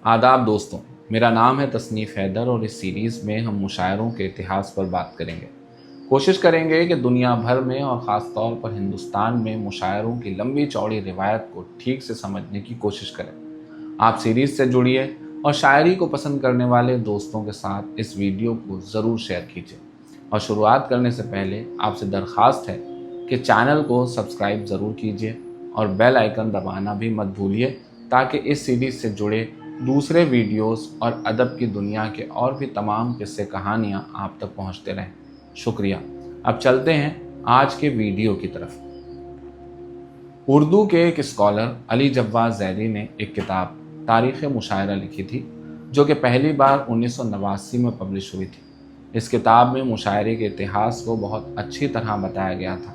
आदाब दोस्तों, मेरा नाम है तसनीफ़ हैदर और इस सीरीज़ में हम मुशायरों के इतिहास पर बात करेंगे। कोशिश करेंगे कि दुनिया भर में और ख़ास तौर पर हिंदुस्तान में मुशायरों की लंबी चौड़ी रिवायत को ठीक से समझने की कोशिश करें। आप सीरीज़ से जुड़िए और शायरी को पसंद करने वाले दोस्तों के साथ इस वीडियो को ज़रूर शेयर कीजिए। और शुरुआत करने से पहले आपसे दरख्वास्त है कि चैनल को सब्सक्राइब ज़रूर कीजिए और बेल आइकन दबाना भी मत भूलिए, ताकि इस सीरीज़ से जुड़े दूसरे वीडियोस और अदब की दुनिया के और भी तमाम किस्से कहानियाँ आप तक पहुँचते रहें। शुक्रिया। अब चलते हैं आज के वीडियो की तरफ। उर्दू के एक स्कॉलर अली जव्वाद ज़ैदी ने एक किताब तारीख़ मुशायरा लिखी थी, जो कि पहली बार 1989 में पब्लिश हुई थी। इस किताब में मुशायरे के इतिहास को बहुत अच्छी तरह बताया गया था।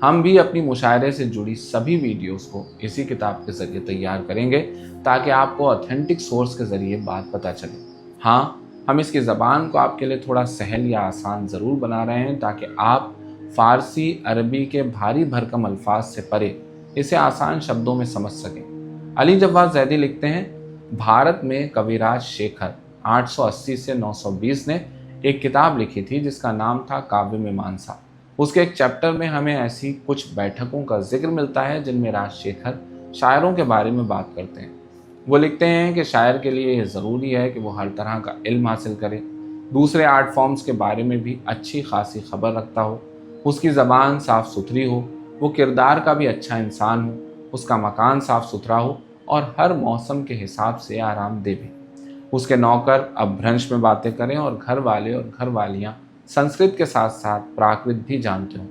हम भी अपनी मुशायरे से जुड़ी सभी वीडियोस को इसी किताब के ज़रिए तैयार करेंगे, ताकि आपको ऑथेंटिक सोर्स के ज़रिए बात पता चले। हाँ, हम इसकी ज़बान को आपके लिए थोड़ा सहल या आसान ज़रूर बना रहे हैं, ताकि आप फ़ारसी अरबी के भारी भरकम अल्फाज से परे इसे आसान शब्दों में समझ सकें। अली जव्वाद ज़ैदी लिखते हैं, भारत में कविराज शेखर 880 से 920 ने एक किताब लिखी थी जिसका नाम था काव्य मीमांसा। उसके एक चैप्टर में हमें ऐसी कुछ बैठकों का जिक्र मिलता है जिनमें राजशेखर शायरों के बारे में बात करते हैं। वो लिखते हैं कि शायर के लिए यह ज़रूरी है कि वो हर तरह का इल्म हासिल करे, दूसरे आर्ट फॉर्म्स के बारे में भी अच्छी खासी खबर रखता हो, उसकी ज़बान साफ़ सुथरी हो, वो किरदार का भी अच्छा इंसान हो, उसका मकान साफ़ सुथरा हो और हर मौसम के हिसाब से आरामदेह भी। उसके नौकर अपभ्रंश में बातें करें और घर वाले और घर वालियाँ संस्कृत के साथ साथ प्राकृत भी जानते हों।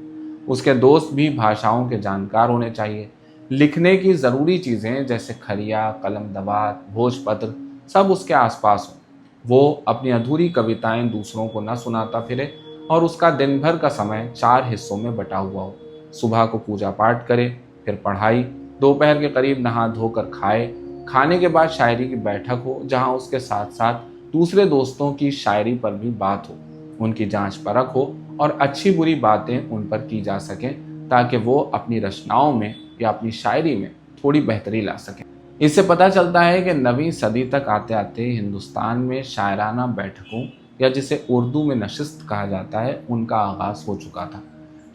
उसके दोस्त भी भाषाओं के जानकार होने चाहिए। लिखने की ज़रूरी चीज़ें जैसे खरिया, कलम दवात, भोजपत्र सब उसके आसपास हों। वो अपनी अधूरी कविताएं दूसरों को न सुनाता फिरे और उसका दिन भर का समय 4 हिस्सों में बटा हुआ हो। सुबह को पूजा पाठ करे, फिर पढ़ाई, दोपहर के करीब नहा धोकर खाए, खाने के बाद शायरी की बैठक हो, जहाँ उसके साथ साथ दूसरे दोस्तों की शायरी पर भी बात हो, उनकी जांच परख हो और अच्छी बुरी बातें उन पर की जा सकें, ताकि वो अपनी रचनाओं में या अपनी शायरी में थोड़ी बेहतरी ला सकें। इससे पता चलता है कि 9वीं सदी तक आते आते हिंदुस्तान में शायराना बैठकों, या जिसे उर्दू में नशिस्त कहा जाता है, उनका आगाज़ हो चुका था।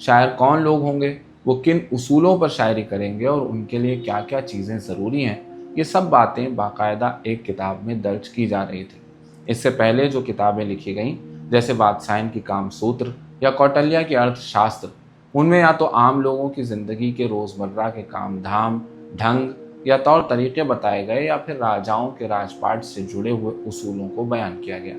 शायर कौन लोग होंगे, वो किन उसूलों पर शायरी करेंगे और उनके लिए क्या क्या चीज़ें ज़रूरी हैं, ये सब बातें बाकायदा एक किताब में दर्ज की जा रही थी। इससे पहले जो किताबें लिखी गईं, जैसे वात्सायन की कामसूत्र या कौटिल्य की अर्थशास्त्र, उनमें या तो आम लोगों की ज़िंदगी के रोज़मर्रा के काम धाम, ढंग या तौर तरीके बताए गए, या फिर राजाओं के राजपाट से जुड़े हुए उसूलों को बयान किया गया।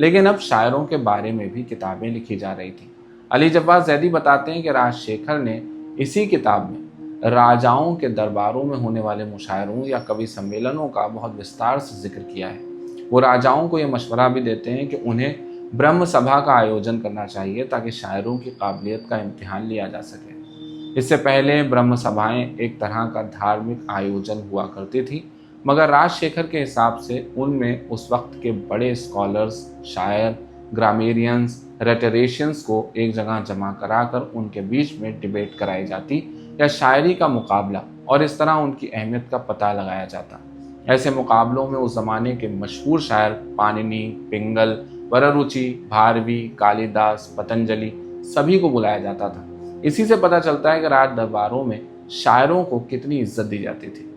लेकिन अब शायरों के बारे में भी किताबें लिखी जा रही थी। अली जव्वाद ज़ैदी बताते हैं कि राजशेखर ने इसी किताब में राजाओं के दरबारों में होने वाले मुशायरों या कवि सम्मेलनों का बहुत विस्तार से जिक्र किया है। वो राजाओं को ये मशवरा भी देते हैं कि उन्हें ब्रह्म सभा का आयोजन करना चाहिए, ताकि शायरों की काबिलियत का इम्तिहान लिया जा सके। इससे पहले ब्रह्म सभाएं एक तरह का धार्मिक आयोजन हुआ करती थी, मगर राजशेखर के हिसाब से उनमें उस वक्त के बड़े स्कॉलर्स, शायर, ग्रामेरियंस, रेटरेशियंस को एक जगह जमा कराकर उनके बीच में डिबेट कराई जाती या शायरी का मुकाबला, और इस तरह उनकी अहमियत का पता लगाया जाता। ऐसे मुकाबलों में उस ज़माने के मशहूर शायर पाणिनि, पिंगल, वररुचि, भारवी, कालिदास, पतंजलि सभी को बुलाया जाता था। इसी से पता चलता है कि राज दरबारों में शायरों को कितनी इज्जत दी जाती थी।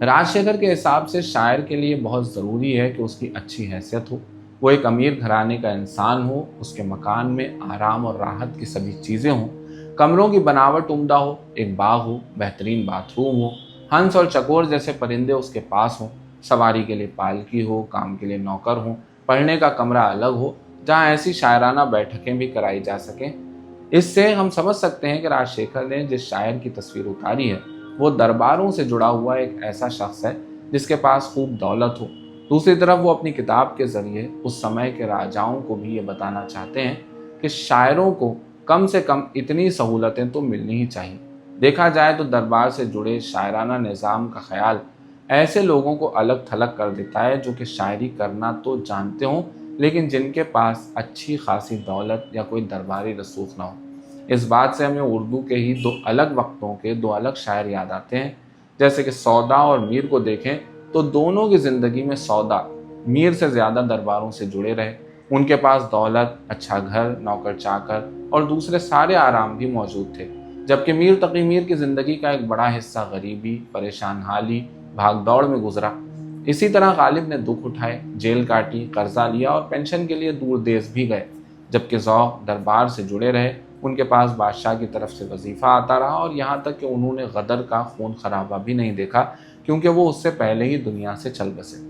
राजशेखर के हिसाब से शायर के लिए बहुत ज़रूरी है कि उसकी अच्छी हैसियत हो, वो एक अमीर घराने का इंसान हो, उसके मकान में आराम और राहत की सभी चीज़ें हों, कमरों की बनावट उम्दा हो, एक बाग हो, बेहतरीन बाथरूम हो, हंस और चकोर जैसे परिंदे उसके पास हों, सवारी के लिए पालकी हो, काम के लिए नौकर हो, पढ़ने का कमरा अलग हो, जहाँ ऐसी शायराना बैठकें भी कराई जा सकें। इससे हम समझ सकते हैं कि राजशेखर ने जिस शायर की तस्वीर उतारी है, वो दरबारों से जुड़ा हुआ एक ऐसा शख्स है जिसके पास खूब दौलत हो। दूसरी तरफ वो अपनी किताब के ज़रिए उस समय के राजाओं को भी ये बताना चाहते हैं कि शायरों को कम से कम इतनी सहूलतें तो मिलनी ही चाहिए। देखा जाए तो दरबार से जुड़े शायराना निज़ाम का ख्याल ऐसे लोगों को अलग थलग कर देता है, जो कि शायरी करना तो जानते हों, लेकिन जिनके पास अच्छी खासी दौलत या कोई दरबारी रसूख ना हो। इस बात से हमें उर्दू के ही 2 अलग वक्तों के 2 अलग शायर याद आते हैं। जैसे कि सौदा और मीर को देखें तो दोनों की जिंदगी में सौदा मीर से ज्यादा दरबारों से जुड़े रहे। उनके पास दौलत, अच्छा घर, नौकर चाकर और दूसरे सारे आराम भी मौजूद थे, जबकि मीर तकी मीर की जिंदगी का एक बड़ा हिस्सा गरीबी, परेशान हाली, भाग दौड़ में गुजरा। इसी तरह गालिब ने दुख उठाए, जेल काटी, कर्जा लिया और पेंशन के लिए दूर देश भी गए, जबकि ज़ौक़ दरबार से जुड़े रहे। उनके पास बादशाह की तरफ से वजीफा आता रहा और यहाँ तक कि उन्होंने गदर का खून खराबा भी नहीं देखा, क्योंकि वो उससे पहले ही दुनिया से चल बसे।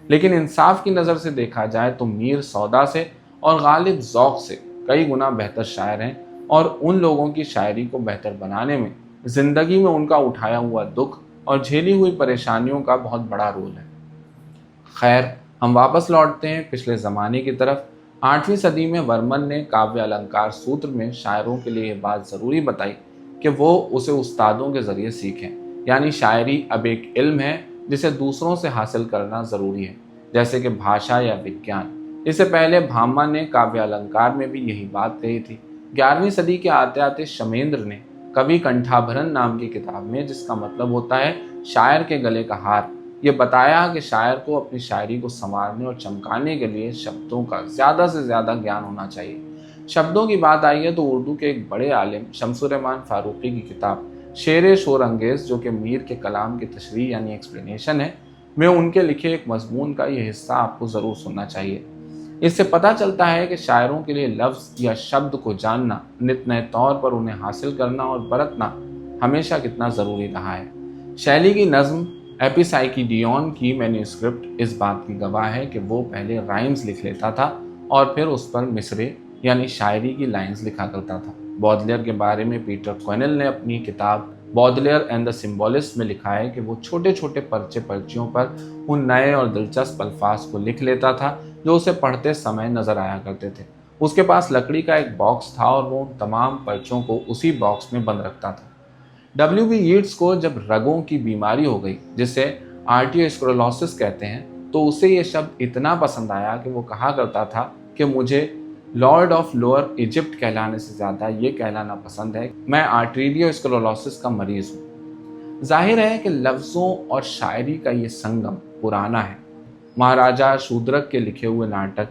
लेकिन इंसाफ की नज़र से देखा जाए तो मीर सौदा से और गालिब ज़ौक़ से कई गुना बेहतर शायर हैं, और उन लोगों की शायरी को बेहतर बनाने में ज़िंदगी में उनका उठाया हुआ दुख और झेली हुई परेशानियों का बहुत बड़ा रोल है। खैर, हम वापस लौटते हैं पिछले ज़माने की तरफ। 8वीं सदी में वर्मन ने काव्य अलंकार सूत्र में शायरों के लिए ये बात ज़रूरी बताई कि वो उसे उस्तादों के ज़रिए सीखें, यानी शायरी अब एक इल्म है जिसे दूसरों से हासिल करना ज़रूरी है, जैसे कि भाषा या विज्ञान। इससे पहले भामा ने काव्य अलंकार में भी यही बात कही थी। 11वीं सदी के आते आते शमेंद्र ने कवि कंठाभरण नाम की किताब में, जिसका मतलब होता है शायर के गले का हार, ये बताया कि शायर को अपनी शायरी को संवारने और चमकाने के लिए शब्दों का ज़्यादा से ज़्यादा ज्ञान होना चाहिए। शब्दों की बात आई है तो उर्दू के एक बड़े आलिम शमसुर-रहमान फारूकी की किताब शेर शोर अंगेज़, जो कि मीर के कलाम की तशरीह यानी एक्सप्लेनेशन है, में उनके लिखे एक मजमून का ये हिस्सा आपको ज़रूर सुनना चाहिए। इससे पता चलता है कि शायरों के लिए लफ्ज़ या शब्द को जानना, नित नए तौर पर उन्हें हासिल करना और बरतना हमेशा कितना ज़रूरी रहा है। शैली की नज़्म एपिसाइकिडियन की मैन्यूस्क्रिप्ट इस बात की गवाह है कि वो पहले राइम्स लिख लेता था और फिर उस पर मिसरे यानी शायरी की लाइंस लिखा करता था। बॉडलेयर के बारे में पीटर क्वेनेल ने अपनी किताब बॉडलेयर एंड द सिम्बोलिस्ट में लिखा है कि वो छोटे छोटे पर्चियों पर उन नए और दिलचस्प अल्फाज को लिख लेता था जो उसे पढ़ते समय नजर आया करते थे। उसके पास लकड़ी का एक बॉक्स था और वो उन तमाम पर्चों को उसी बॉक्स में बंद रखता था। W.B. यीट्स को जब रगों की बीमारी हो गई, जिसे आर्टियोस्क्लेरोसिस कहते हैं, तो उसे ये शब्द इतना पसंद आया कि वो कहा करता था कि मुझे लॉर्ड ऑफ लोअर इजिप्ट कहलाने से ज़्यादा ये कहलाना पसंद है, मैं आर्टियोस्क्लेरोसिस का मरीज़ हूँ। जाहिर है कि लफ्ज़ों और शायरी का ये संगम पुराना है। महाराजा शूद्रक के लिखे हुए नाटक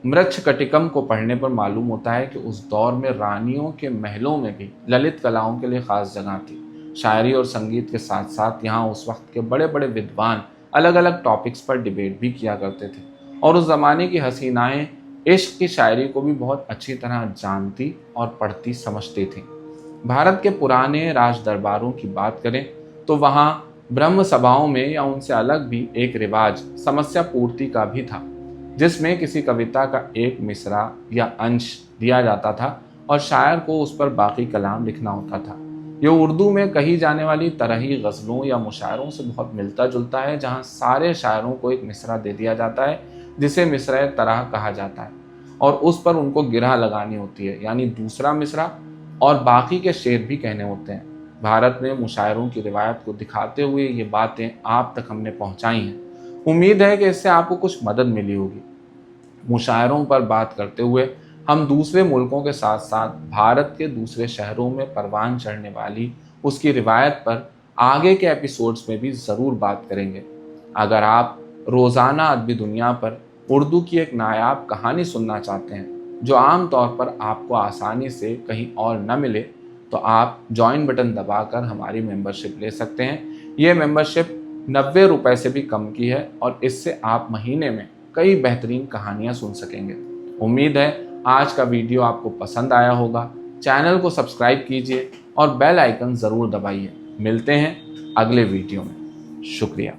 मृच्छकटिकम को पढ़ने पर मालूम होता है कि उस दौर में रानियों के महलों में भी ललित कलाओं के लिए ख़ास जगह थी। शायरी और संगीत के साथ साथ यहाँ उस वक्त के बड़े बड़े विद्वान अलग अलग टॉपिक्स पर डिबेट भी किया करते थे, और उस ज़माने की हसीनाएँ इश्क की शायरी को भी बहुत अच्छी तरह जानती और पढ़ती समझती थीं। भारत के पुराने राज दरबारों की बात करें तो वहाँ ब्रह्म सभाओं में या उनसे अलग भी एक रिवाज समस्या पूर्ति का भी था, जिसमें किसी कविता का एक मिसरा या अंश दिया जाता था और शायर को उस पर बाकी कलाम लिखना होता था। ये उर्दू में कही जाने वाली तरही गज़लों या मुशायरों से बहुत मिलता जुलता है, जहाँ सारे शायरों को एक मिसरा दे दिया जाता है जिसे मिसरा तरह कहा जाता है, और उस पर उनको गिरह लगानी होती है, यानी दूसरा मिसरा, और बाकी के शेर भी कहने होते हैं। भारत में मुशायरों की रिवायत को दिखाते हुए ये बातें आप तक हमने पहुंचाई हैं। उम्मीद है कि इससे आपको कुछ मदद मिली होगी। मुशायरों पर बात करते हुए हम दूसरे मुल्कों के साथ साथ भारत के दूसरे शहरों में परवान चढ़ने वाली उसकी रिवायत पर आगे के एपिसोड्स में भी ज़रूर बात करेंगे। अगर आप रोज़ाना अदबी दुनिया पर उर्दू की एक नायाब कहानी सुनना चाहते हैं जो आम तौर पर आपको आसानी से कहीं और न मिले, तो आप ज्वाइन बटन दबाकर हमारी मेंबरशिप ले सकते हैं। ये मेंबरशिप 90 रुपए से भी कम की है और इससे आप महीने में कई बेहतरीन कहानियाँ सुन सकेंगे। उम्मीद है आज का वीडियो आपको पसंद आया होगा। चैनल को सब्सक्राइब कीजिए और बेल आइकन ज़रूर दबाइए। मिलते हैं अगले वीडियो में। शुक्रिया।